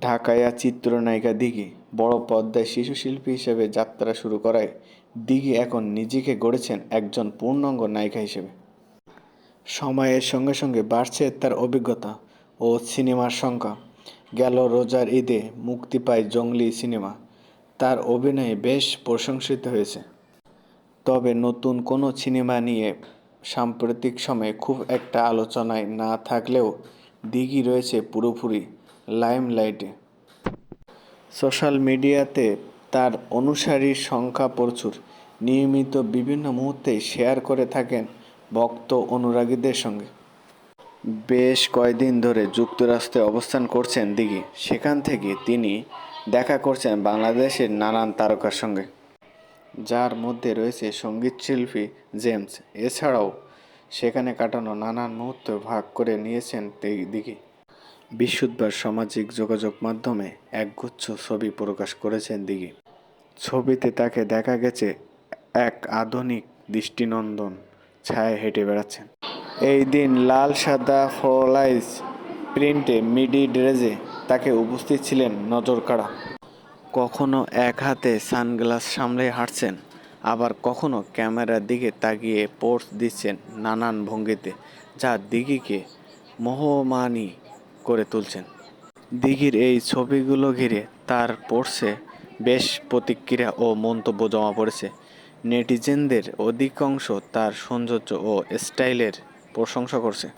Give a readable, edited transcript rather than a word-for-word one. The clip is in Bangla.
ঢাকায়া চিত্রনায়িকা দিঘি বড় পর্দায় শিশুশিল্পী হিসেবে যাত্রা শুরু করায় দিঘি এখন নিজেকে গড়েছেন একজন পূর্ণাঙ্গ নায়িকা হিসেবে। সময়ের সঙ্গে সঙ্গে বাড়ছে তার অভিজ্ঞতা ও সিনেমার সংখ্যা। গেল রোজার ঈদে মুক্তি পায় জঙ্গলি সিনেমা। তার অভিনয় বেশ প্রশংসিত হয়েছে। তবে নতুন কোনো সিনেমা নিয়ে সাম্প্রতিক সময়ে খুব একটা আলোচনায় না থাকলেও দিঘি রয়েছে পুরোপুরি লাইমলাইটে। সোশ্যাল মিডিয়াতে তার অনুসারীর সংখ্যা প্রচুর। নিয়মিত বিভিন্ন মুহূর্তে শেয়ার করে থাকেন ভক্ত অনুরাগীদের সঙ্গে। বেশ কয়েকদিন ধরে যুক্তরাষ্ট্রে অবস্থান করছেন দিঘি। সেখান থেকে তিনি দেখা করছেন বাংলাদেশের নানান তারকার সঙ্গে, যার মধ্যে রয়েছে সঙ্গীতশিল্পী জেমস। এছাড়াও সেখানে কাটানো নানান মুহূর্ত ভাগ করে নিয়েছেন দিঘি। বৃহস্পতিবার সামাজিক যোগাযোগ মাধ্যমে একগুচ্ছ ছবি প্রকাশ করেছেন দিঘি। ছবিতে তাকে দেখা গেছে এক আধুনিক দৃষ্টিনন্দন ছায়ায় হেঁটে বেড়াচ্ছেন। এই দিন লাল সাদা ফ্লোরাল প্রিন্টে মিডি ড্রেসে তাকে উপস্থিত ছিলেন নজরকাড়া। কখনো এক হাতে সানগ্লাস সামলে হাঁটছেন, আবার কখনো ক্যামেরার দিকে তাকিয়ে পোজ দিচ্ছেন নানান ভঙ্গিতে, যা দিঘিকে মোহমানি করে তুলছেন। দিঘির এই ছবিগুলো ঘিরে তার পোস্টে বেশ প্রতিক্রিয়া ও মন্তব্য জমা পড়েছে। নেটিজেনদের অধিকাংশ তার সৌন্দর্য ও স্টাইলের প্রশংসা করছে।